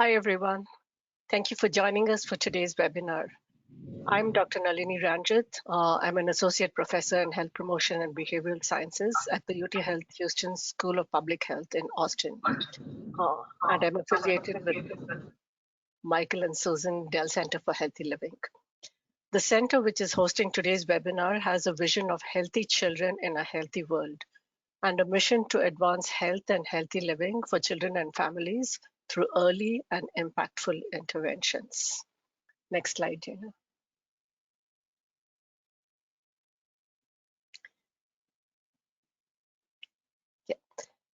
Hi, everyone. Thank you for joining us for today's webinar. I'm Dr. Nalini Ranjit. I'm an associate professor in health promotion and behavioral sciences at the UTHealth Houston School of Public Health in Austin. And I'm affiliated with Michael and Susan Dell Center for Healthy Living. The center, which is hosting today's webinar, has a vision of healthy children in a healthy world and a mission to advance health and healthy living for children and families through early and impactful interventions. Next slide, Jayna.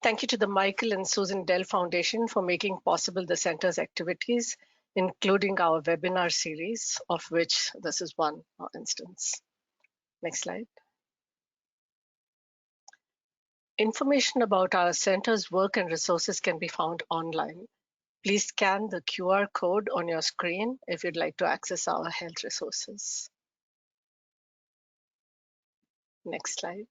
Thank you to the Michael and Susan Dell Foundation for making possible the center's activities, including our webinar series, of which this is one instance. Next slide. Information about our center's work and resources can be found online. Please scan the QR code on your screen if you'd like to access our health resources. Next slide.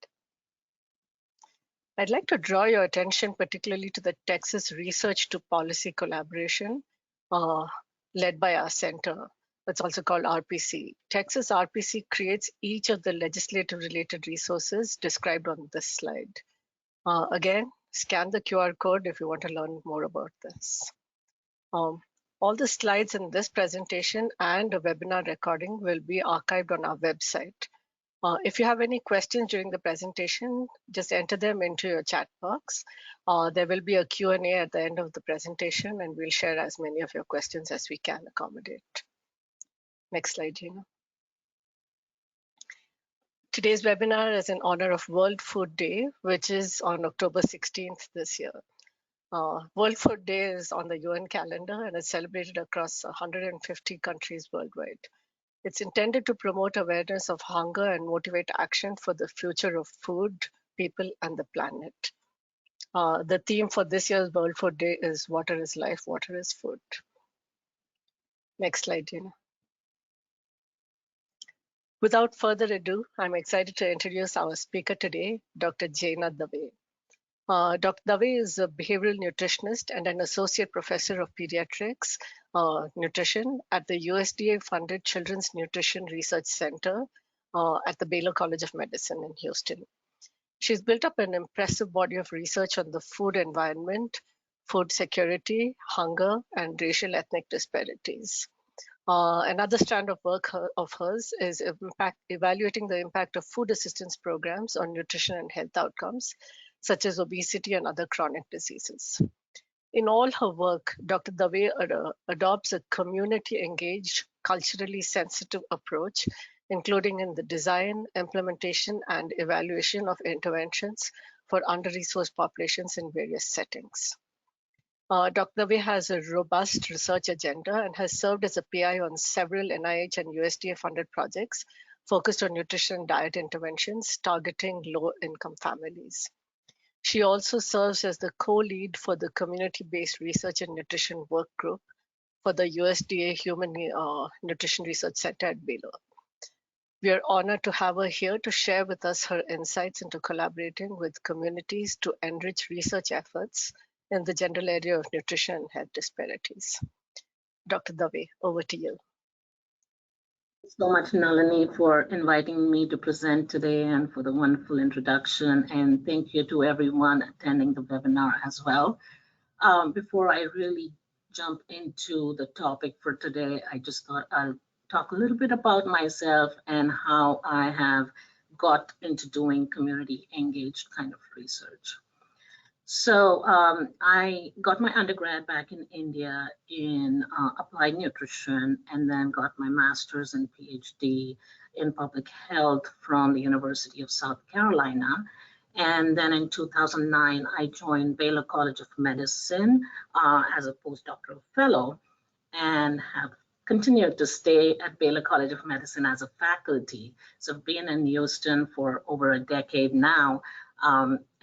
I'd like to draw your attention particularly to the Texas Research to Policy Collaboration led by our center. It's also called RPC. Texas RPC creates each of the legislative related resources described on this slide. Again, scan the QR code if you want to learn more about this. All the slides in this presentation and a webinar recording will be archived on our website. If you have any questions during the presentation, just enter them into your chat box. There will be a Q&A at the end of the presentation, and we'll share as many of your questions as we can accommodate. Next slide, Jayna. Today's webinar is in honor of World Food Day, which is on October 16th this year. World Food Day is on the UN calendar and is celebrated across 150 countries worldwide. It's intended to promote awareness of hunger and motivate action for the future of food, people, and the planet. The theme for this year's World Food Day is Water is Life, Water is Food. Next slide, Jayna. Without further ado, I'm excited to introduce our speaker today, Dr. Jayna Dave. Dr. Dave is a behavioral nutritionist and an associate professor of pediatrics nutrition at the USDA-funded Children's Nutrition Research Center at the Baylor College of Medicine in Houston. She's built up an impressive body of research on the food environment, food security, hunger, and racial ethnic disparities. Another strand of work of hers is evaluating the impact of food assistance programs on nutrition and health outcomes, such as obesity and other chronic diseases. In all her work, Dr. Dave adopts a community-engaged, culturally sensitive approach, including in the design, implementation, and evaluation of interventions for under-resourced populations in various settings. Dr. Dave has a robust research agenda and has served as a PI on several NIH and USDA-funded projects focused on nutrition and diet interventions targeting low-income families. She also serves as the co-lead for the Community-Based Research and Nutrition Work Group for the USDA Human Nutrition Research Center at Baylor. We are honored to have her here to share with us her insights into collaborating with communities to enrich research efforts in the general area of nutrition and health disparities. Dr. Dave, over to you. Thanks so much, Nalini, for inviting me to present today and for the wonderful introduction. And thank you to everyone attending the webinar as well. Before I really jump into the topic for today, I just thought I'll talk a little bit about myself and how I have got into doing community engaged kind of research. So I got my undergrad back in India in applied nutrition, and then got my master's and PhD in public health from the University of South Carolina. And then in 2009, I joined Baylor College of Medicine as a postdoctoral fellow, and have continued to stay at Baylor College of Medicine as a faculty. So I've been in Houston for over a decade now.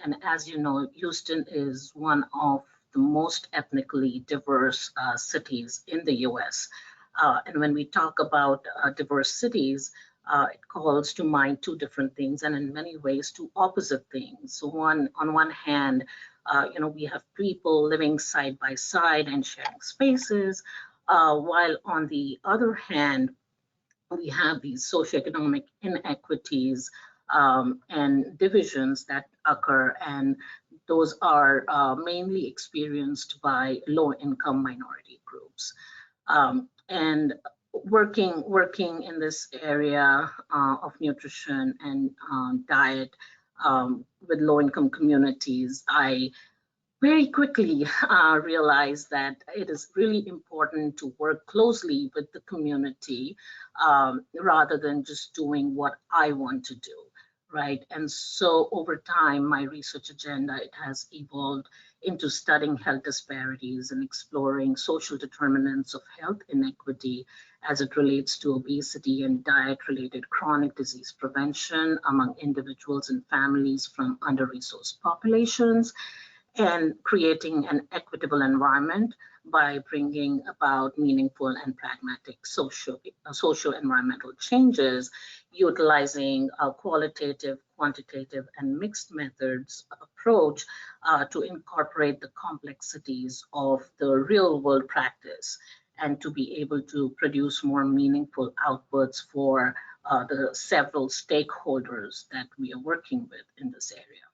And as you know, Houston is one of the most ethnically diverse cities in the US. And when we talk about diverse cities, it calls to mind two different things, and in many ways two opposite things. So on one hand, we have people living side by side and sharing spaces, while on the other hand, we have these socioeconomic inequities and divisions that occur, and those are mainly experienced by low-income minority groups. And working in this area of nutrition and diet with low-income communities, I very quickly realized that it is really important to work closely with the community rather than just doing what I want to do, right? And so over time, my research agenda, it has evolved into studying health disparities and exploring social determinants of health inequity as it relates to obesity and diet-related chronic disease prevention among individuals and families from under-resourced populations, and creating an equitable environment by bringing about meaningful and pragmatic social environmental changes, utilizing a qualitative, quantitative, and mixed methods approach to incorporate the complexities of the real world practice and to be able to produce more meaningful outputs for the several stakeholders that we are working with in this area.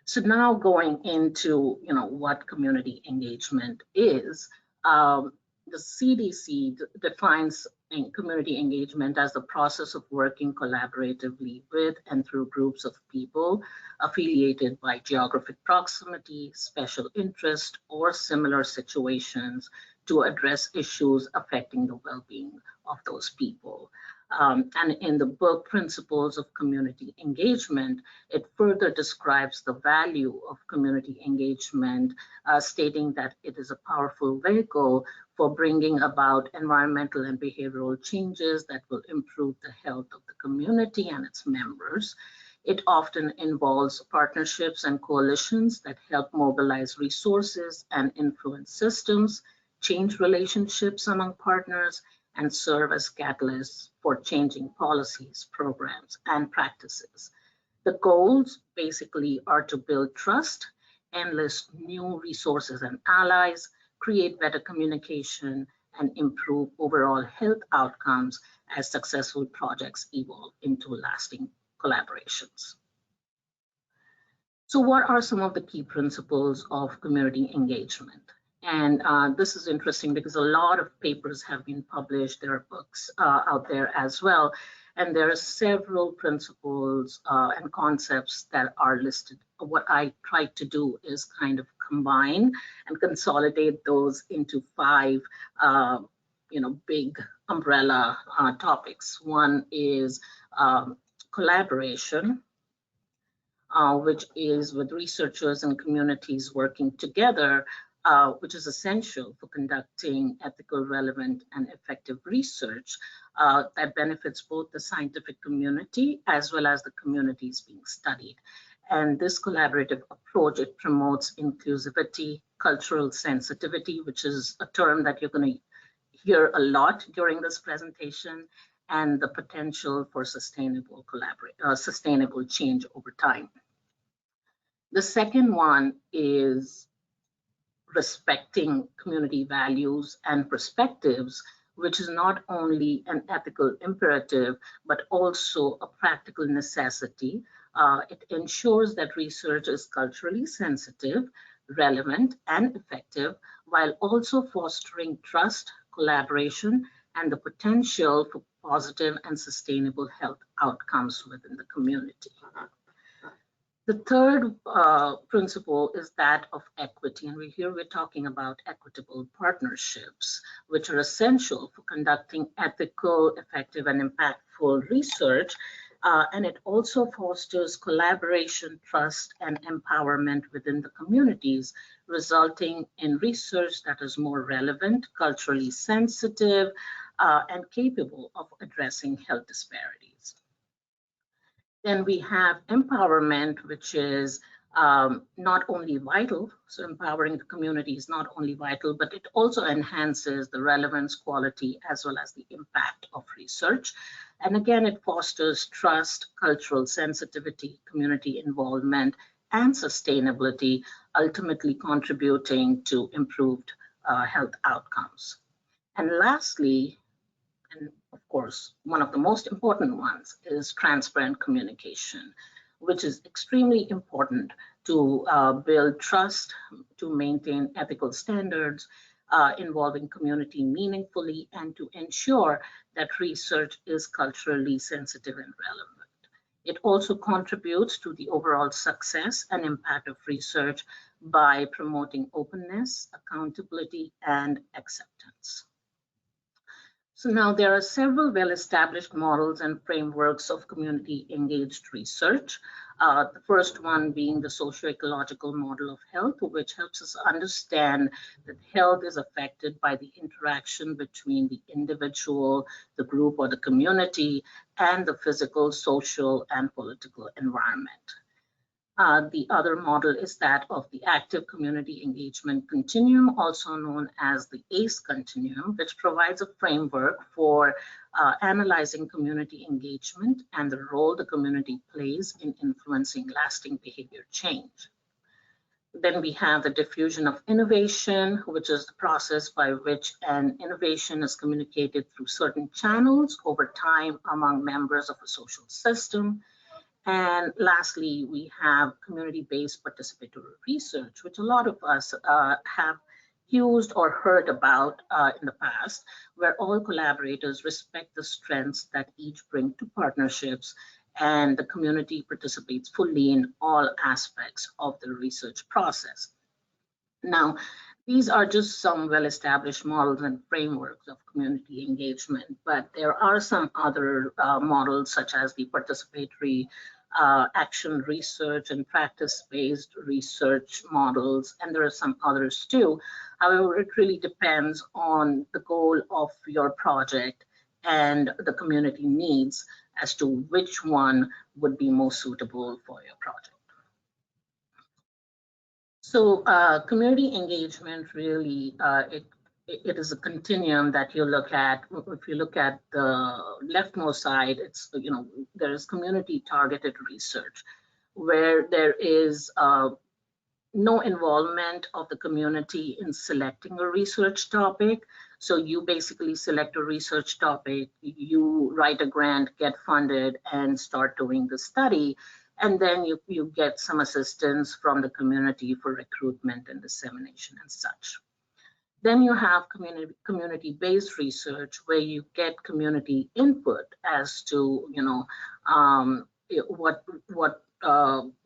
So now going into what community engagement is, the CDC defines community engagement as the process of working collaboratively with and through groups of people affiliated by geographic proximity, special interest, or similar situations to address issues affecting the well-being of those people. And in the book, Principles of Community Engagement, it further describes the value of community engagement, stating that it is a powerful vehicle for bringing about environmental and behavioral changes that will improve the health of the community and its members. It often involves partnerships and coalitions that help mobilize resources and influence systems, change relationships among partners, and serve as catalysts for changing policies, programs, and practices. The goals basically are to build trust, enlist new resources and allies, create better communication, and improve overall health outcomes as successful projects evolve into lasting collaborations. So what are some of the key principles of community engagement? And this is interesting because a lot of papers have been published. There are books out there as well. And there are several principles and concepts that are listed. What I tried to do is kind of combine and consolidate those into five big umbrella topics. One is collaboration, which is with researchers and communities working together, which is essential for conducting ethical, relevant, and effective research that benefits both the scientific community as well as the communities being studied. And this collaborative approach, it promotes inclusivity, cultural sensitivity, which is a term that you're going to hear a lot during this presentation, and the potential for sustainable change over time. The second one is respecting community values and perspectives, which is not only an ethical imperative, but also a practical necessity. It ensures that research is culturally sensitive, relevant, and effective, while also fostering trust, collaboration, and the potential for positive and sustainable health outcomes within the community. The third principle is that of equity, and we're talking about equitable partnerships, which are essential for conducting ethical, effective, and impactful research. And it also fosters collaboration, trust, and empowerment within the communities, resulting in research that is more relevant, culturally sensitive, and capable of addressing health disparities. Then we have empowerment, which is not only vital, so empowering the community is not only vital, but it also enhances the relevance, quality, as well as the impact of research. And again, it fosters trust, cultural sensitivity, community involvement, and sustainability, ultimately contributing to improved health outcomes. And lastly, and of course, one of the most important ones is transparent communication, which is extremely important to build trust, to maintain ethical standards involving community meaningfully, and to ensure that research is culturally sensitive and relevant. It also contributes to the overall success and impact of research by promoting openness, accountability, and acceptance. So now there are several well-established models and frameworks of community-engaged research. The first one being the socio-ecological model of health, which helps us understand that health is affected by the interaction between the individual, the group, or the community, and the physical, social, and political environment. The other model is that of the active community engagement continuum, also known as the ACE continuum, which provides a framework for analyzing community engagement and the role the community plays in influencing lasting behavior change. Then we have the diffusion of innovation, which is the process by which an innovation is communicated through certain channels over time among members of a social system. And lastly, we have community-based participatory research, which a lot of us have used or heard about in the past, where all collaborators respect the strengths that each bring to partnerships, and the community participates fully in all aspects of the research process. Now, these are just some well-established models and frameworks of community engagement, but there are some other models such as the participatory action research and practice-based research models, and there are some others too. However, it really depends on the goal of your project and the community needs as to which one would be most suitable for your project. So community engagement really, it is a continuum that you look at. If you look at the leftmost side, it's, there is community targeted research where there is no involvement of the community in selecting a research topic. So you basically select a research topic, you write a grant, get funded, and start doing the study. And then you get some assistance from the community for recruitment and dissemination and such. Then you have community-based research where you get community input as to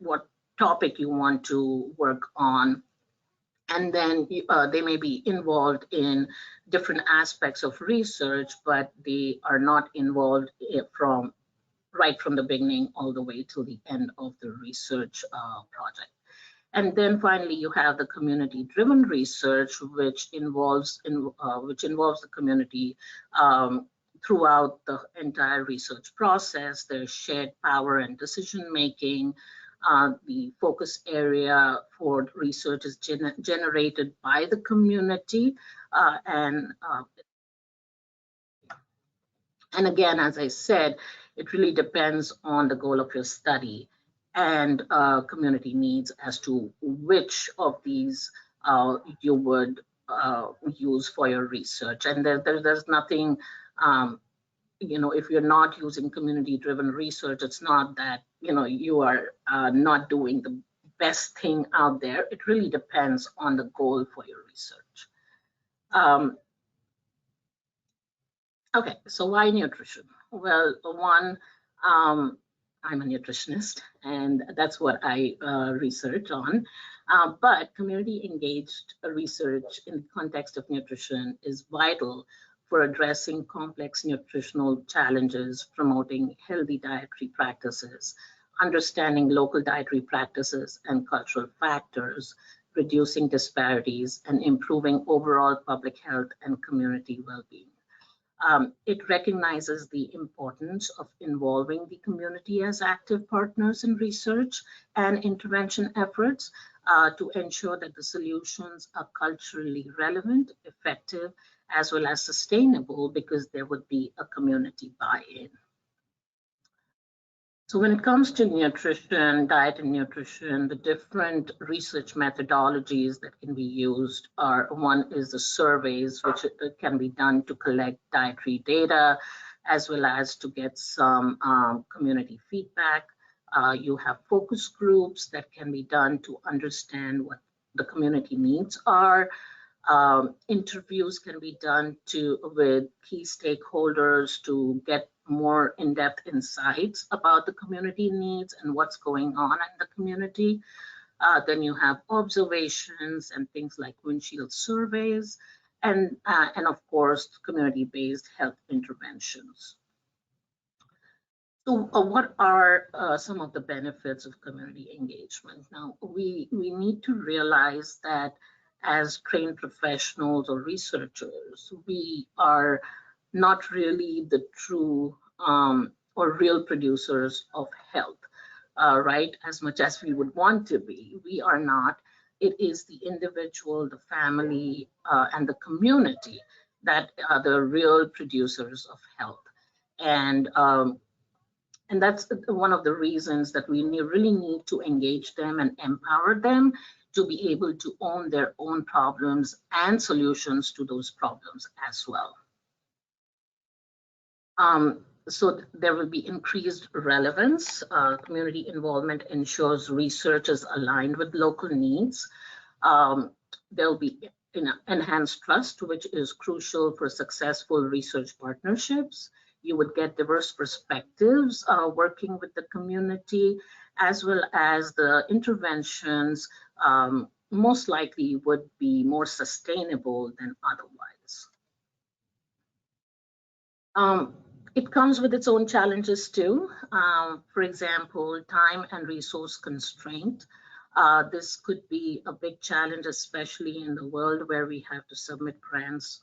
what topic you want to work on, and then they may be involved in different aspects of research, but they are not involved right from the beginning all the way to the end of the research project. And then finally, you have the community-driven research, which involves the community throughout the entire research process. There's shared power and decision-making. The focus area for research is generated by the community, and again, as I said, it really depends on the goal of your study and community needs as to which of these you would use for your research. And there's nothing, if you're not using community-driven research, it's not that you are not doing the best thing out there. It really depends on the goal for your research. Okay, so why nutrition? Well, one, I'm a nutritionist, and that's what I research on. But community-engaged research in the context of nutrition is vital for addressing complex nutritional challenges, promoting healthy dietary practices, understanding local dietary practices and cultural factors, reducing disparities, and improving overall public health and community well-being. It recognizes the importance of involving the community as active partners in research and intervention efforts to ensure that the solutions are culturally relevant, effective, as well as sustainable, because there would be a community buy-in. So when it comes to nutrition, diet and nutrition, the different research methodologies that can be used are, one is the surveys, which can be done to collect dietary data, as well as to get some community feedback. You have focus groups that can be done to understand what the community needs are. Interviews can be done with key stakeholders to get more in-depth insights about the community needs and what's going on in the community. Then you have observations and things like windshield surveys, and of course, community-based health interventions. So what are some of the benefits of community engagement? Now, we need to realize that as trained professionals or researchers, we are not really the true or real producers of health, right? As much as we would want to be, we are not. It is the individual, the family, and the community that are the real producers of health. And that's one of the reasons that we really need to engage them and empower them to be able to own their own problems and solutions to those problems as well. So there will be increased relevance. Community involvement ensures research is aligned with local needs. There'll be enhanced trust, which is crucial for successful research partnerships. You would get diverse perspectives working with the community, as well as the interventions most likely would be more sustainable than otherwise. It comes with its own challenges too. For example, time and resource constraint. This could be a big challenge, especially in the world where we have to submit grants,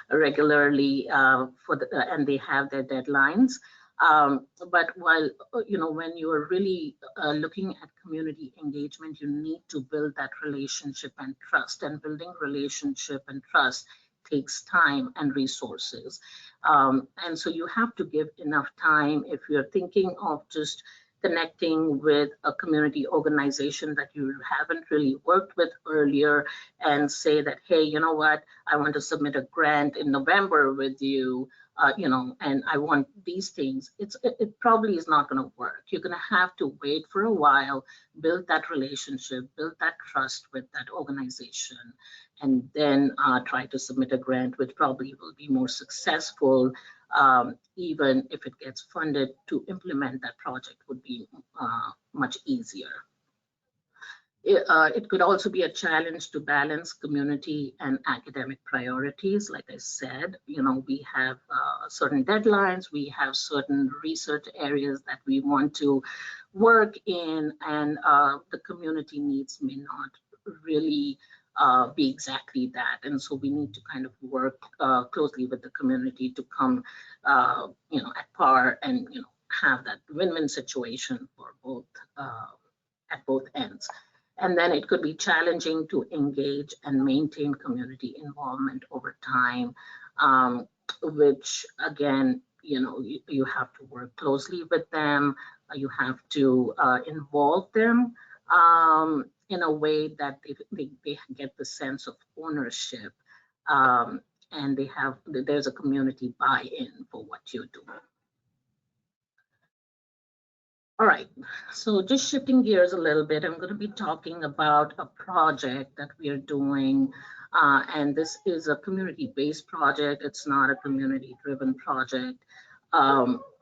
regularly and they have their deadlines. But while, when you are really looking at community engagement, you need to build that relationship and trust, and building relationship and trust takes time and resources. And so you have to give enough time if you're thinking of just connecting with a community organization that you haven't really worked with earlier and say that, hey, you know what, I want to submit a grant in November with you, and I want these things. It probably is not going to work. You're going to have to wait for a while, build that relationship, build that trust with that organization, and then try to submit a grant, which probably will be more successful. Even if it gets funded, to implement that project would be much easier. It could also be a challenge to balance community and academic priorities. Like I said, we have certain deadlines, we have certain research areas that we want to work in, and the community needs may not really be exactly that. And so we need to kind of work closely with the community to come, at par and, have that win-win situation for both at both ends. And then it could be challenging to engage and maintain community involvement over time, which again, you have to work closely with them. You have to involve them in a way that they get the sense of ownership, and there's a community buy-in for what you do. All right, so just shifting gears a little bit, I'm going to be talking about a project that we are doing, and this is a community-based project. It's not a community-driven project,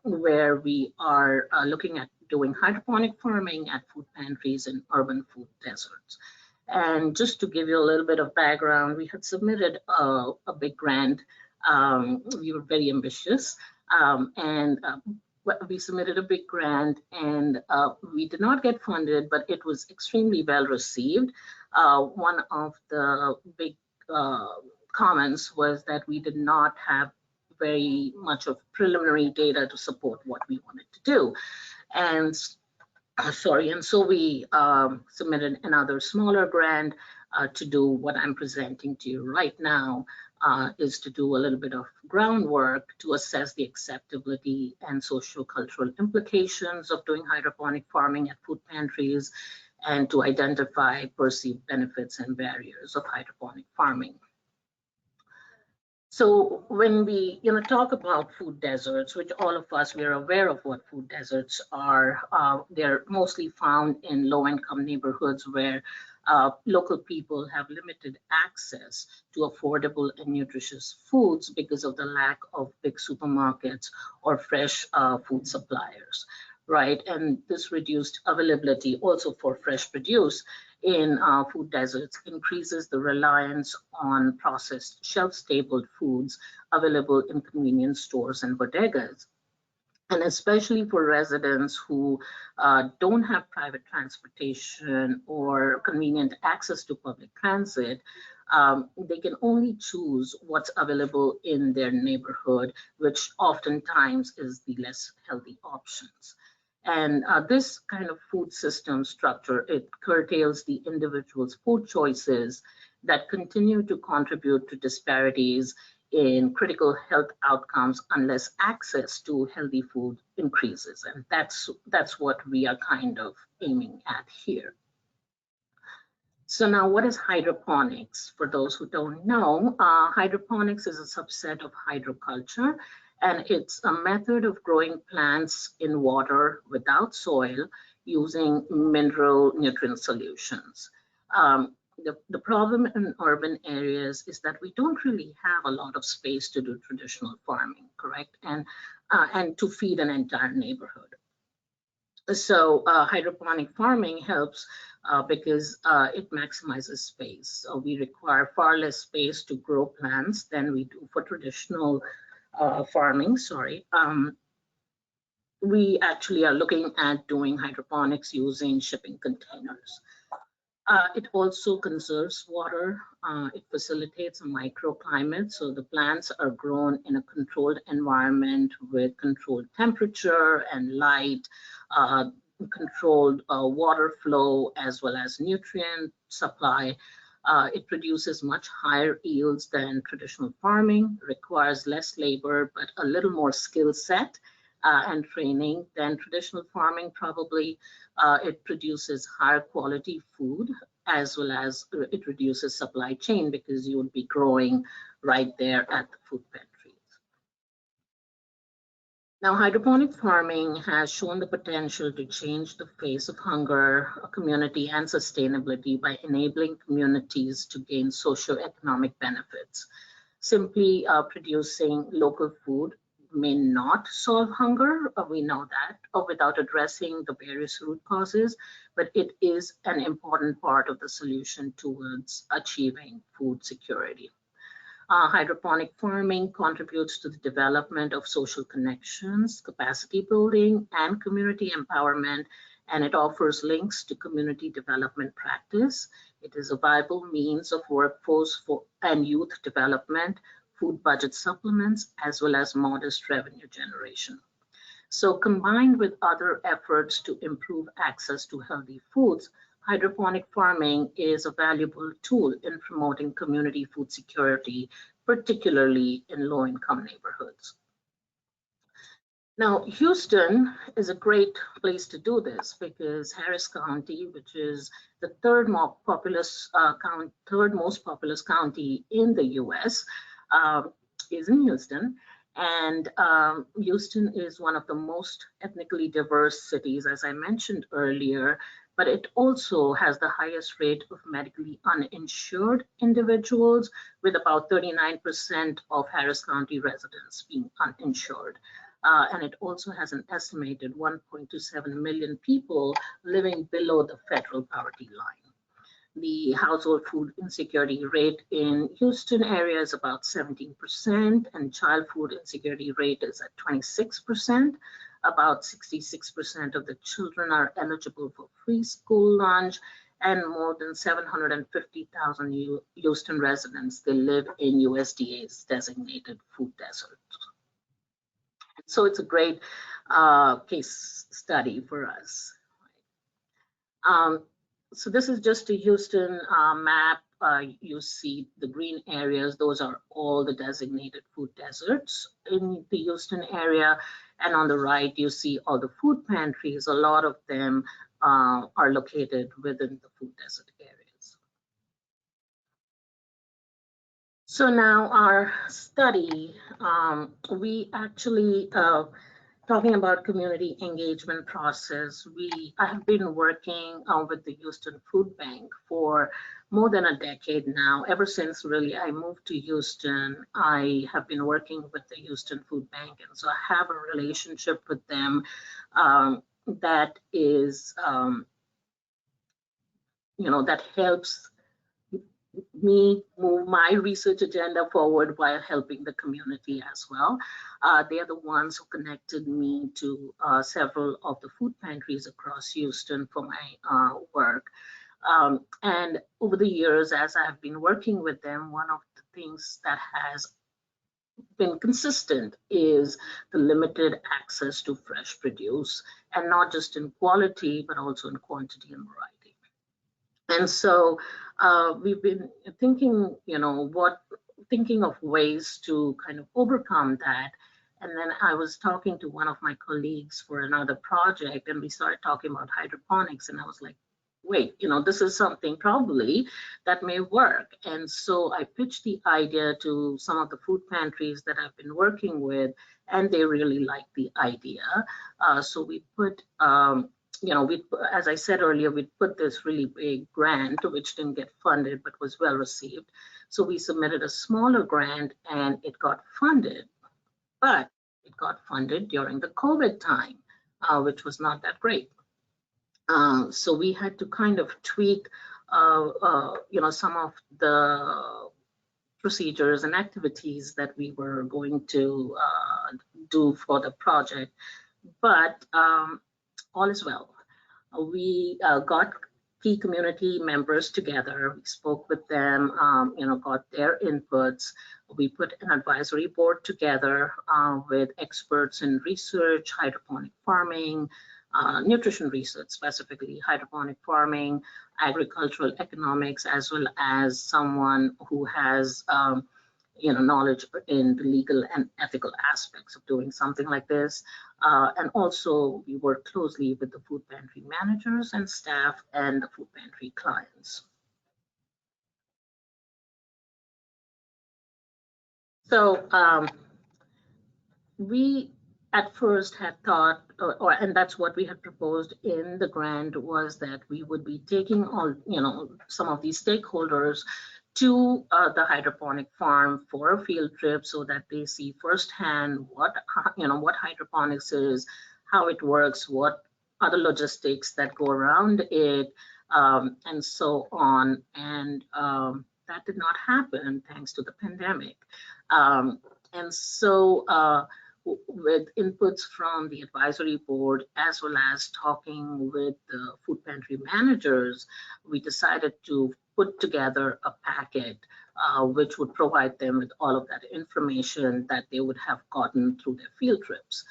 where we are looking at doing hydroponic farming at food pantries in urban food deserts. And just to give you a little bit of background, we had submitted a big grant. We were very ambitious, and we submitted a big grant, and we did not get funded, but it was extremely well received. One of the big comments was that we did not have very much of preliminary data to support what we wanted to do. And so we submitted another smaller grant to do what I'm presenting to you right now. is to do a little bit of groundwork to assess the acceptability and social-cultural implications of doing hydroponic farming at food pantries, and to identify perceived benefits and barriers of hydroponic farming. So when we talk about food deserts, which all of us, we are aware of what food deserts are, they're mostly found in low-income neighborhoods where local people have limited access to affordable and nutritious foods because of the lack of big supermarkets or fresh food suppliers, right? And this reduced availability also for fresh produce in food deserts increases the reliance on processed shelf-stable foods available in convenience stores and bodegas. And especially for residents who don't have private transportation or convenient access to public transit, they can only choose what's available in their neighborhood, which oftentimes is the less healthy options. And this kind of food system structure, it curtails the individual's food choices that continue to contribute to disparities in critical health outcomes unless access to healthy food increases. And that's what we are kind of aiming at here. So now, what is hydroponics? For those who don't know, hydroponics is a subset of hydroculture, and it's a method of growing plants in water without soil using mineral nutrient solutions. The problem in urban areas is that we don't really have a lot of space to do traditional farming, correct? And to feed an entire neighborhood. So hydroponic farming helps because it maximizes space. So we require far less space to grow plants than we do for traditional farming, we actually are looking at doing hydroponics using shipping containers. It also conserves water. It facilitates a microclimate, so the plants are grown in a controlled environment with controlled temperature and light, controlled water flow, as well as nutrient supply. It produces much higher yields than traditional farming, requires less labor, but a little more skill set and training than traditional farming probably. It produces higher quality food, as well as it reduces supply chain because you would be growing right there at the food pantries. Now, hydroponic farming has shown the potential to change the face of hunger, community, and sustainability by enabling communities to gain socioeconomic benefits. Simply producing local food may not solve hunger, we know that, without addressing the various root causes, but it is an important part of the solution towards achieving food security. Hydroponic farming contributes to the development of social connections, capacity building, and community empowerment, and it offers links to community development practice. It is a viable means of workforce and youth development, food budget supplements, as well as modest revenue generation. So combined with other efforts to improve access to healthy foods, hydroponic farming is a valuable tool in promoting community food security, particularly in low-income neighborhoods. Now, Houston is a great place to do this because Harris County, which is the third most populous county in the U.S., is in Houston. And Houston is one of the most ethnically diverse cities, as I mentioned earlier, but it also has the highest rate of medically uninsured individuals, with about 39% of Harris County residents being uninsured. And it also has an estimated 1.27 million people living below the federal poverty line. The household food insecurity rate in Houston area is about 17%, and child food insecurity rate is at 26%. About 66% of the children are eligible for free school lunch, and more than 750,000 Houston residents, they live in USDA's designated food desert. So it's a great case study for us. So this is just a Houston map. You see the green areas, those are all the designated food deserts in the Houston area. And on the right, you see all the food pantries. A lot of them are located within the food desert areas. So now our study, we actually, talking about community engagement process, I have been working with the Houston Food Bank for more than a decade now. Ever since really I moved to Houston, I have been working with the Houston Food Bank, and so I have a relationship with them that is, that helps me move my research agenda forward while helping the community as well. They are the ones who connected me to several of the food pantries across Houston for my work. And over the years, as I have been working with them, one of the things that has been consistent is the limited access to fresh produce, and not just in quality, but also in quantity and variety. And so we've been thinking, thinking of ways to kind of overcome that. And then I was talking to one of my colleagues for another project, and we started talking about hydroponics. And I was like, wait, this is something probably that may work. And so I pitched the idea to some of the food pantries that I've been working with, and they really liked the idea. So we put, as I said earlier, we put this really big grant, which didn't get funded, but was well received. So we submitted a smaller grant and it got funded, but it got funded during the COVID time, which was not that great. So we had to kind of tweak, some of the procedures and activities that we were going to do for the project, but all is well. We got key community members together. We spoke with them, got their inputs. We put an advisory board together with experts in research, hydroponic farming, nutrition research, specifically hydroponic farming, agricultural economics, as well as someone who has knowledge in the legal and ethical aspects of doing something like this. And also we work closely with the food pantry managers and staff and the food pantry clients. So we at first had thought, and that's what we had proposed in the grant, was that we would be taking all, some of these stakeholders to the hydroponic farm for a field trip so that they see firsthand what hydroponics is, how it works, what are the logistics that go around it, and so on. And that did not happen thanks to the pandemic. And so with inputs from the advisory board, as well as talking with the food pantry managers, we decided to put together a packet which would provide them with all of that information that they would have gotten through their field trips.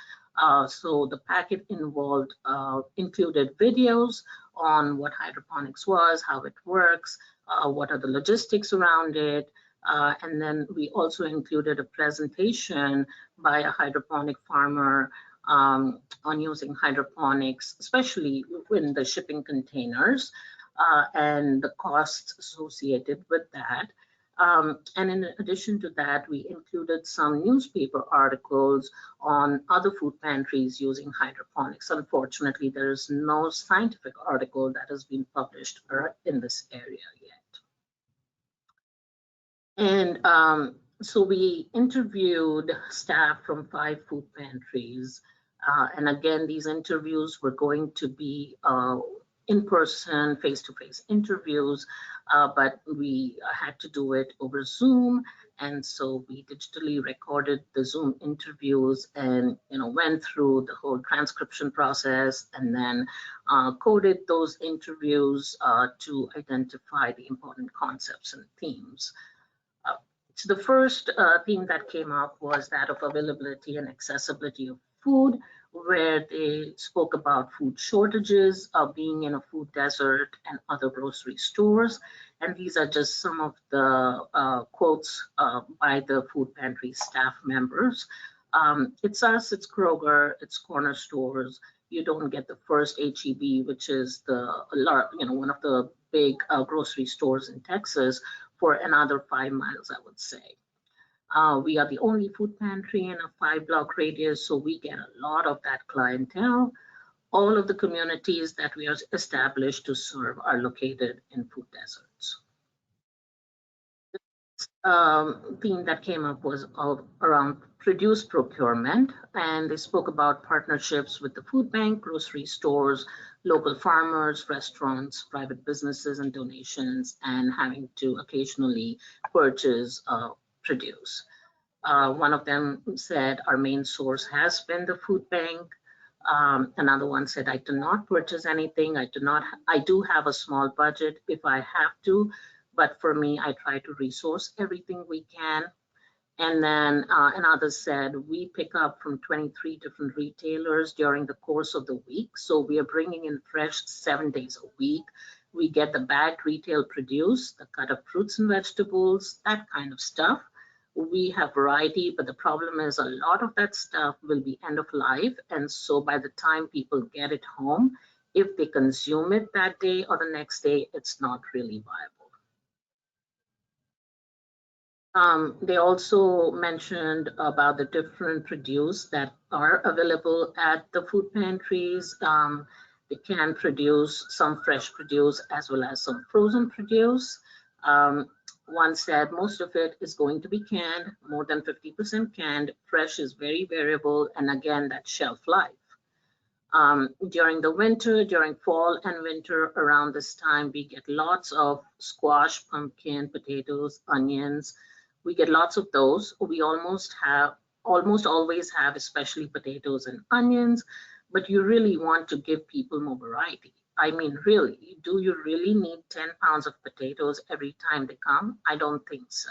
So the packet included videos on what hydroponics was, how it works, what are the logistics around it, and then we also included a presentation by a hydroponic farmer on using hydroponics, especially in the shipping containers, and the costs associated with that. And in addition to that, we included some newspaper articles on other food pantries using hydroponics. Unfortunately, there is no scientific article that has been published in this area yet. And so we interviewed staff from 5 food pantries. And again, these interviews were going to be in-person, face-to-face interviews, but we had to do it over Zoom. And so we digitally recorded the Zoom interviews and went through the whole transcription process, and then coded those interviews to identify the important concepts and themes. So the first theme that came up was that of availability and accessibility of food, where they spoke about food shortages, being in a food desert and other grocery stores. And these are just some of the quotes by the food pantry staff members. It's us, it's Kroger, it's corner stores. You don't get the first HEB, which is one of the big grocery stores in Texas, for another 5 miles, I would say. We are the only food pantry in a 5-block radius, so we get a lot of that clientele. All of the communities that we are established to serve are located in food deserts. Theme that came up was around produce procurement, and they spoke about partnerships with the food bank, grocery stores, local farmers, restaurants, private businesses, and donations, and having to occasionally purchase produce. One of them said our main source has been the food bank. Another one said, I do not purchase anything. I do have a small budget if I have to, but for me, I try to resource everything we can. And then another said, we pick up from 23 different retailers during the course of the week. So we are bringing in fresh 7 days a week. We get the bagged retail produce, the cut of fruits and vegetables, that kind of stuff. We have variety, but the problem is a lot of that stuff will be end of life. And so by the time people get it home, if they consume it that day or the next day, it's not really viable. They also mentioned about the different produce that are available at the food pantries. They can produce some fresh produce as well as some frozen produce. One said most of it is going to be canned, more than 50% canned. Fresh is very variable, and again, that shelf life. During the winter, during fall and winter, around this time, we get lots of squash, pumpkin, potatoes, onions. We get lots of those. We almost always have, especially potatoes and onions, but you really want to give people more variety. I mean, really, do you really need 10 pounds of potatoes every time they come? I don't think so.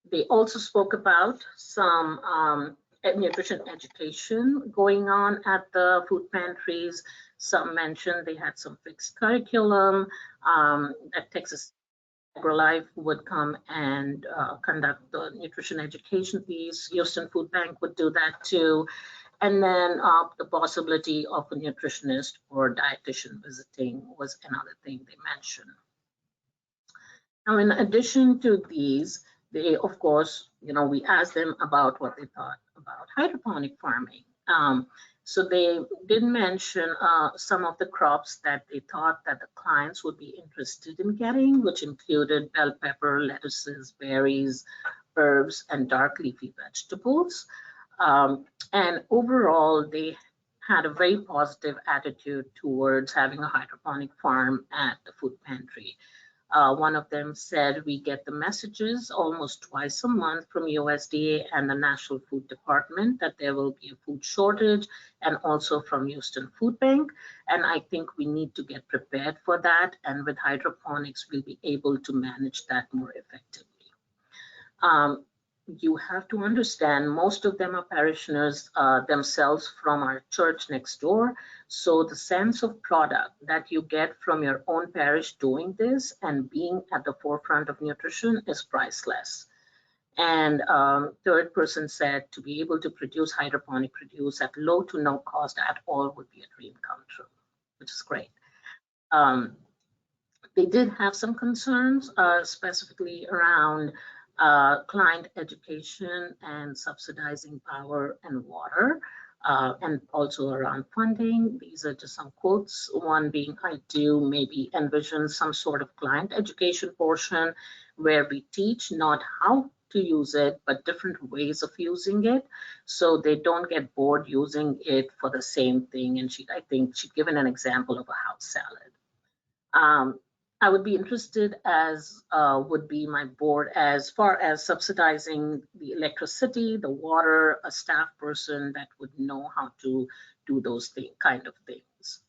They also spoke about some nutrition education going on at the food pantries. Some mentioned they had some fixed curriculum that Texas AgriLife would come and conduct the nutrition education piece. Houston Food Bank would do that too. And then the possibility of a nutritionist or dietitian visiting was another thing they mentioned. Now, in addition to these, they, of course, we asked them about what they thought about hydroponic farming. So they did mention some of the crops that they thought that the clients would be interested in getting, which included bell pepper, lettuces, berries, herbs, and dark leafy vegetables. And overall, they had a very positive attitude towards having a hydroponic farm at the food pantry. One of them said, we get the messages almost twice a month from USDA and the National Food Department that there will be a food shortage, and also from Houston Food Bank. And I think we need to get prepared for that. And with hydroponics, we'll be able to manage that more effectively. You have to understand, most of them are parishioners themselves from our church next door. So the sense of product that you get from your own parish doing this and being at the forefront of nutrition is priceless. And third person said to be able to produce hydroponic produce at low to no cost at all would be a dream come true, which is great. They did have some concerns specifically around client education and subsidizing power and water, and also around funding. These are just some quotes. One being, I do maybe envision some sort of client education portion where we teach not how to use it, but different ways of using it, so they don't get bored using it for the same thing. And I think she'd given an example of a house salad. I would be interested, as would be my board, as far as subsidizing the electricity, the water, a staff person that would know how to do those kind of things.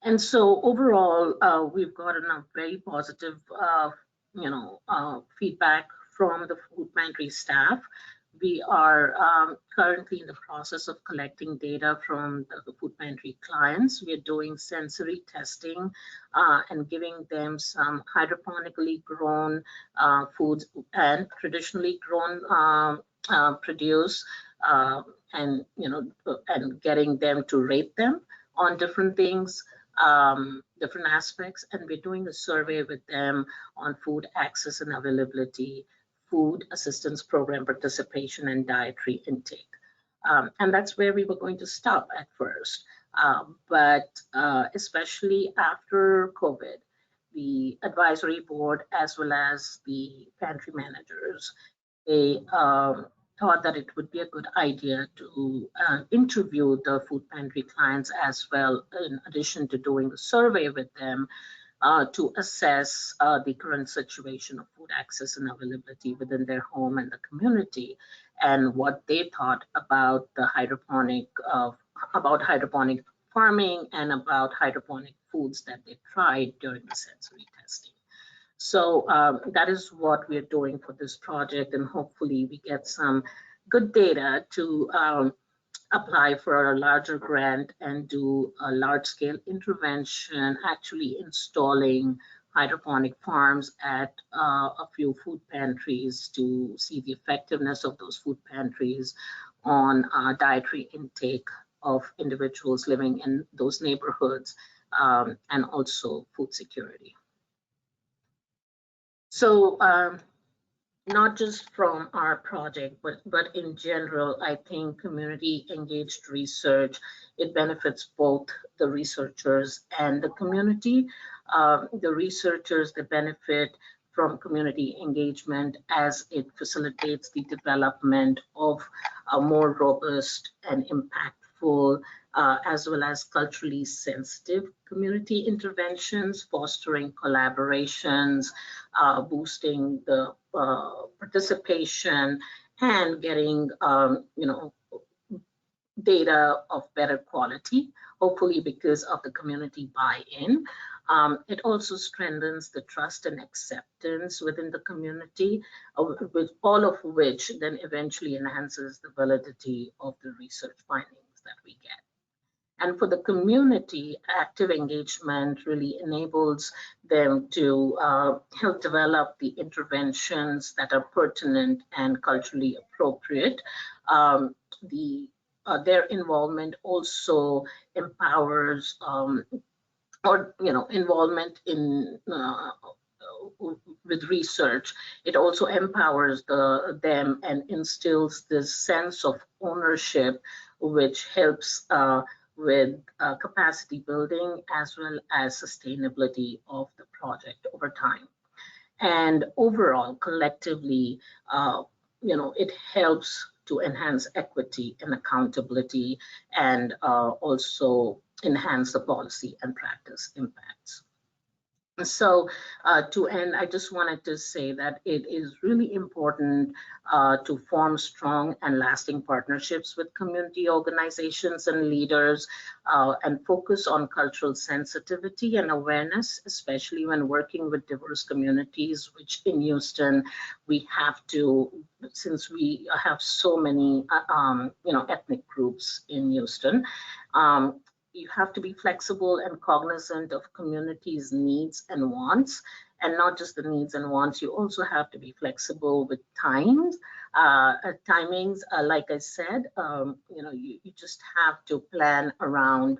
And so overall, we've gotten a very positive, feedback from the food pantry staff. We are currently in the process of collecting data from the food pantry clients. We're doing sensory testing and giving them some hydroponically grown foods and traditionally grown produce, and and getting them to rate them on different things, different aspects. And we're doing a survey with them on food access and availability, food assistance program participation, and dietary intake. And that's where we were going to stop at first. But especially after COVID, the advisory board, as well as the pantry managers, they thought that it would be a good idea to interview the food pantry clients as well, in addition to doing the survey with them, to assess the current situation of food access and availability within their home and the community, and what they thought about the hydroponic farming and about hydroponic foods that they tried during the sensory testing. So that is what we're doing for this project, and hopefully we get some good data to apply for a larger grant and do a large-scale intervention, actually installing hydroponic farms at a few food pantries to see the effectiveness of those food pantries on dietary intake of individuals living in those neighborhoods, and also food security. So not just from our project, but in general, I think community engaged research, it benefits both the researchers and the community. The researchers, they benefit from community engagement as it facilitates the development of a more robust and impactful, as well as culturally sensitive community interventions, fostering collaborations, boosting the participation, and getting data of better quality, hopefully because of the community buy-in. It also strengthens the trust and acceptance within the community, with all of which then eventually enhances the validity of the research findings that we get. And for the community, active engagement really enables them to help develop the interventions that are pertinent and culturally appropriate. Their involvement also empowers, involvement in with research. It also empowers them and instills this sense of ownership, which helps with capacity building as well as sustainability of the project over time. And overall, collectively, it helps to enhance equity and accountability, and also enhance the policy and practice impacts. So to end, I just wanted to say that it is really important to form strong and lasting partnerships with community organizations and leaders, and focus on cultural sensitivity and awareness, especially when working with diverse communities, which in Houston, we have to, since we have so many ethnic groups in Houston, you have to be flexible and cognizant of communities' needs and wants, and not just the needs and wants. You also have to be flexible with timings. Like I said, you just have to plan around,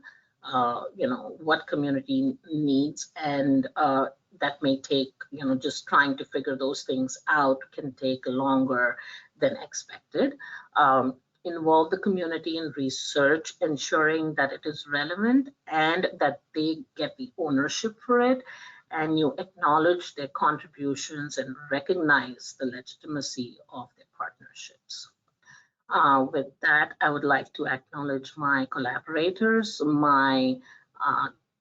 what community needs, and that may take, just trying to figure those things out can take longer than expected. Involve the community in research, ensuring that it is relevant and that they get the ownership for it, and you acknowledge their contributions and recognize the legitimacy of their partnerships. With that, I would like to acknowledge my collaborators, my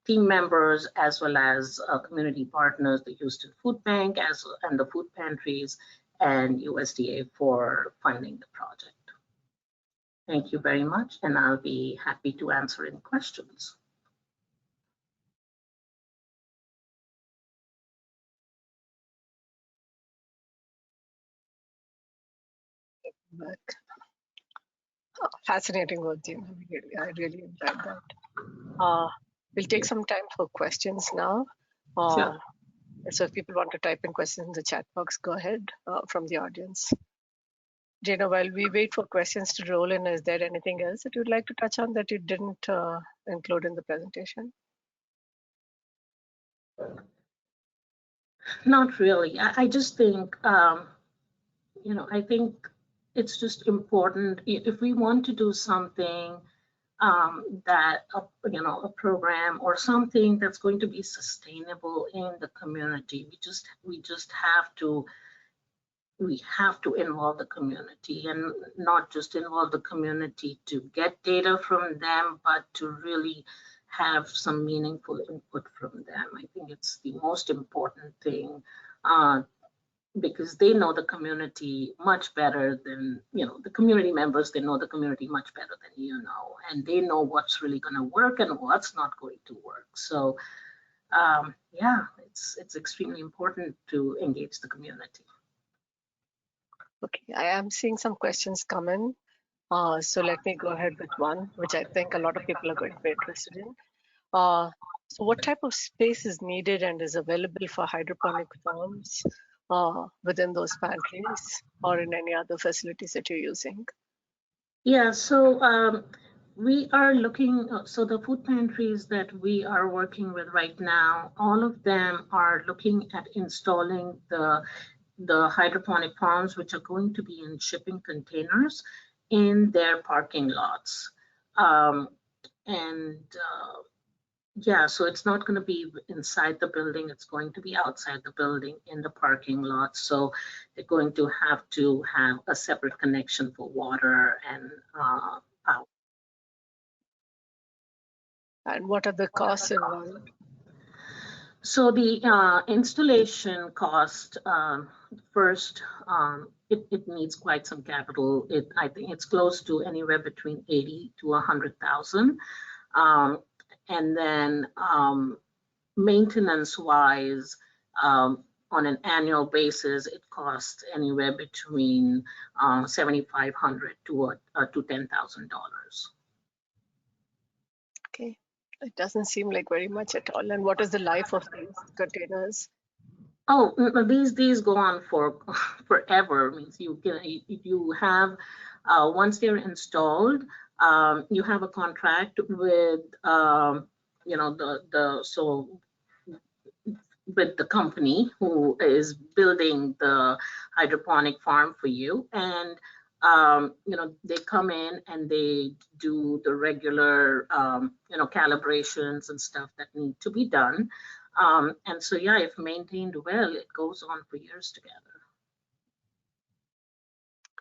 team members, as well as community partners, the Houston Food Bank and the food pantries, and USDA for funding the project. Thank you very much, and I'll be happy to answer any questions. work. Fascinating work, Jayna. I really enjoyed that. We'll take some time for questions now. Sure. So if people want to type in questions in the chat box, go ahead from the audience. Jayna, while we wait for questions to roll in, is there anything else that you'd like to touch on that you didn't include in the presentation? Not really. I just think, I think it's just important if we want to do something that, a program or something that's going to be sustainable in the community. We just have to involve the community, and not just involve the community to get data from them, but to really have some meaningful input from them. I think it's the most important thing, because they know the community much better than, the community members, they know the community much better than you know, and they know what's really going to work and what's not going to work. So yeah, it's extremely important to engage the community. Okay, I am seeing some questions come in. So let me go ahead with one, which I think a lot of people are going to be interested in. So what type of space is needed and is available for hydroponic farms within those pantries or in any other facilities that you're using? Yeah, so we are looking, so the food pantries that we are working with right now, all of them are looking at installing the hydroponic farms, which are going to be in shipping containers in their parking lots. And yeah, so it's not going to be inside the building, it's going to be outside the building in the parking lot. So they're going to have a separate connection for water and out. And what are the costs involved? So the installation cost, first, it needs quite some capital. I think it's close to anywhere between 80 to 100,000. And then maintenance-wise, on an annual basis, it costs anywhere between $7,500 to $10,000. Okay, it doesn't seem like very much at all. And what is the life of these containers? Oh, these go on for forever. Means you have once they're installed, you have a contract with with the company who is building the hydroponic farm for you, and they come in and they do the regular calibrations and stuff that need to be done, and so yeah, if maintained well, it goes on for years together.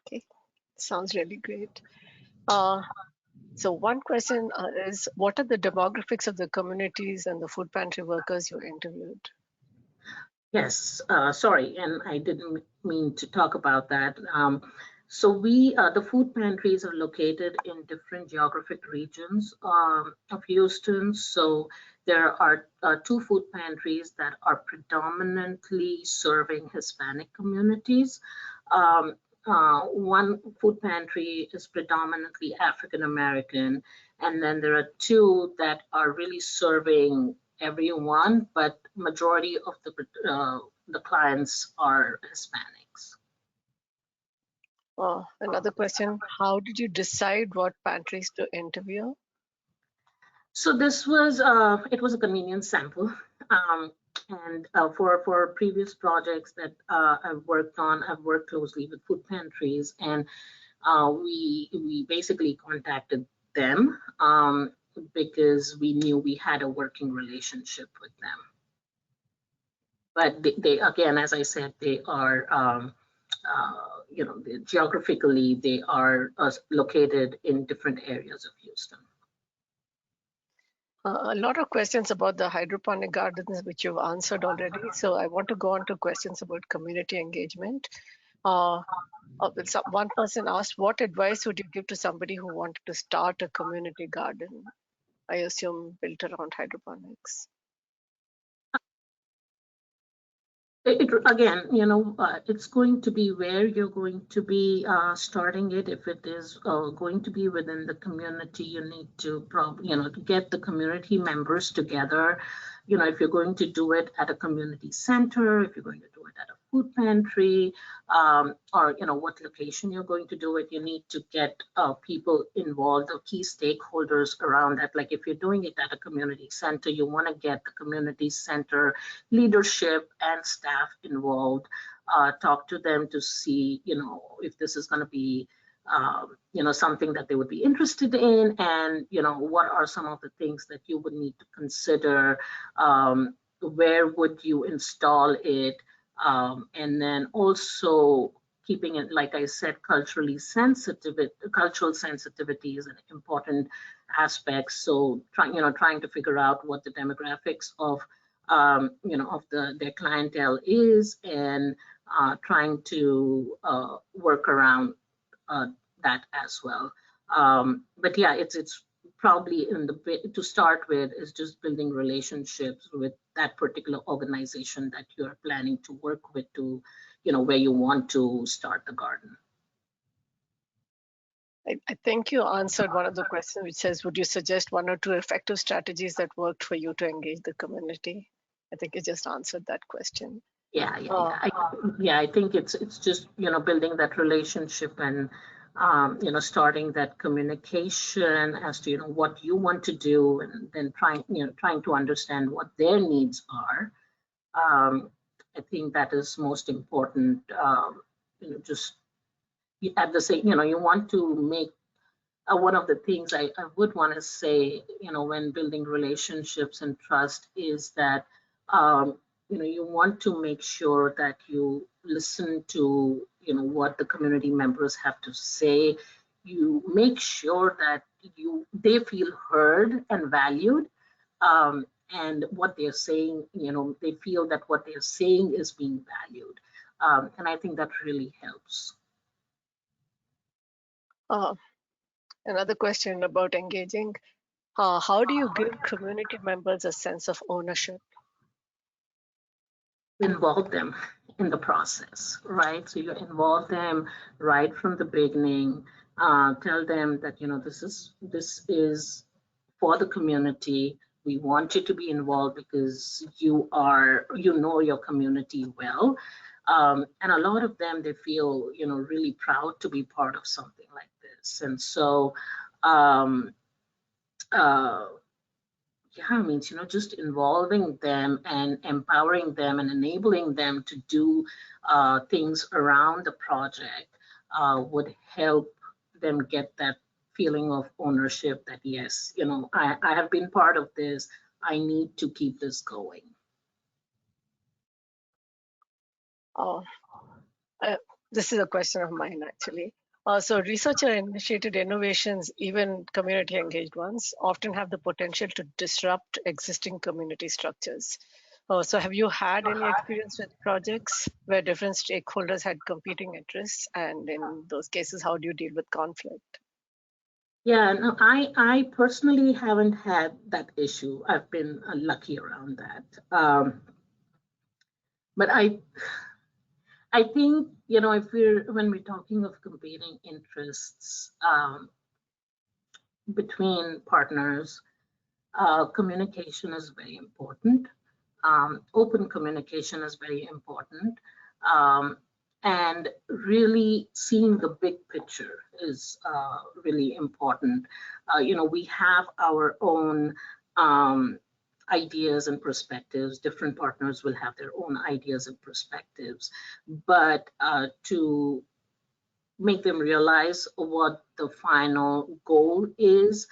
Okay, sounds really great. So one question is, what are the demographics of the communities and the food pantry workers you interviewed? Yes, sorry, and I didn't mean to talk about that. So the food pantries are located in different geographic regions of Houston. So there are two food pantries that are predominantly serving Hispanic communities. One food pantry is predominantly African American, and then there are two that are really serving everyone, but majority of the clients are Hispanics. Another question, how did you decide what pantries to interview? So this was it was a convenience sample, and for previous projects that I've worked on, I've worked closely with food pantries, and we basically contacted them because we knew we had a working relationship with them. But they again, as I said, they are geographically they are located in different areas of Houston. A lot of questions about the hydroponic gardens, which you've answered already. So I want to go on to questions about community engagement. One person asked, what advice would you give to somebody who wanted to start a community garden? I assume built around hydroponics. Again, it's going to be where you're going to be starting it. If it is going to be within the community, you need to to get the community members together. If you're going to do it at a community center, if you're going to do it at a food pantry, or what location you're going to do it, you need to get people involved, or key stakeholders around that. Like if you're doing it at a community center, you want to get the community center leadership and staff involved, talk to them to see, if this is going to be, something that they would be interested in, and, what are some of the things that you would need to consider, where would you install it, and then also keeping it, like I said, cultural sensitivity is an important aspect. So trying to figure out what the demographics of their clientele is, and trying to work around that as well. But yeah, it's probably to start with is just building relationships with that particular organization that you're planning to work with, to where you want to start the garden. I think you answered one of the questions, which says, would you suggest one or two effective strategies that worked for you to engage the community? I think you just answered that question. Yeah. I think it's just building that relationship, and starting that communication as to what you want to do, and then trying to understand what their needs are. I think that is most important. Just at the same, you want to make one of the things I would want to say, when building relationships and trust, is that you want to make sure that you listen to what the community members have to say. You make sure that they feel heard and valued, and what they're saying, they feel that what they're saying is being valued, and I think that really helps. Another question about engaging. How do you give community members a sense of ownership? Involve them in the process, right? So you involve them right from the beginning. Tell them that this is for the community. We want you to be involved because you know your community well, and a lot of them, they feel really proud to be part of something like this. And so yeah, it means just involving them and empowering them and enabling them to do things around the project would help them get that feeling of ownership, that yes, I have been part of this. I need to keep this going. This is a question of mine, actually. So researcher-initiated innovations, even community-engaged ones, often have the potential to disrupt existing community structures. So have you had any experience with projects where different stakeholders had competing interests? And in those cases, how do you deal with conflict? Yeah, no, I personally haven't had that issue. I've been lucky around that. But I think, when we're talking of competing interests between partners, communication is very important. Open communication is very important. And really seeing the big picture is really important. We have our own ideas and perspectives. Different partners will have their own ideas and perspectives, but to make them realize what the final goal is,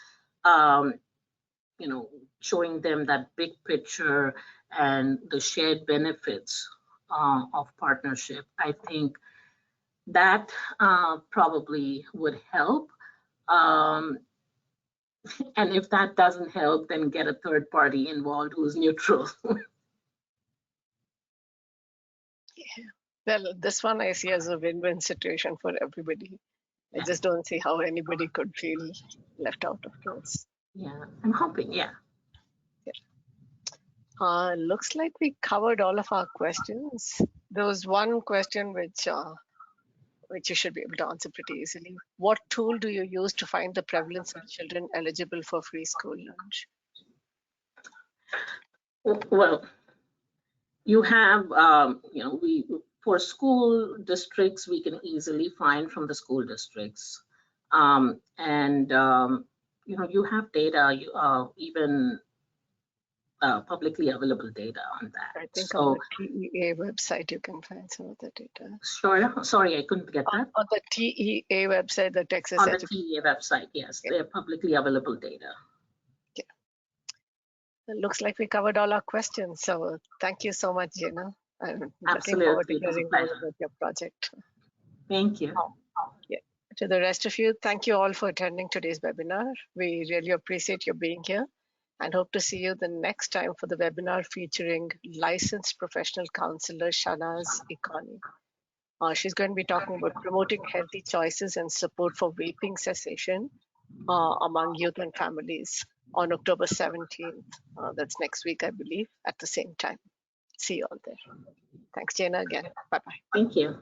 showing them that big picture and the shared benefits of partnership, I think that probably would help. And if that doesn't help, then get a third party involved who's neutral. Yeah. Well, this one I see as a win-win situation for everybody. I just don't see how anybody could feel left out of this. Yeah, I'm hoping, yeah. Looks like we covered all of our questions. There was one question which you should be able to answer pretty easily. What tool do you use to find the prevalence of children eligible for free school lunch? Well, you have, for school districts, we can easily find from the school districts. You have data, even publicly available data on that. I think on the TEA website you can find some of the data. Sorry, I couldn't get that. On the TEA website, the Texas On the TEA website, yes, they're publicly available data. Yeah. It looks like we covered all our questions. So thank you so much, Jayna. I'm looking forward to hearing more about your project. Thank you. Yeah. To the rest of you, thank you all for attending today's webinar. We really appreciate you being here and hope to see you the next time for the webinar featuring licensed professional counselor Shanaz Ikani. She's going to be talking about promoting healthy choices and support for vaping cessation among youth and families on October 17th. That's next week, I believe, at the same time. See you all there. Thanks, Jayna, again. Bye-bye. Thank you.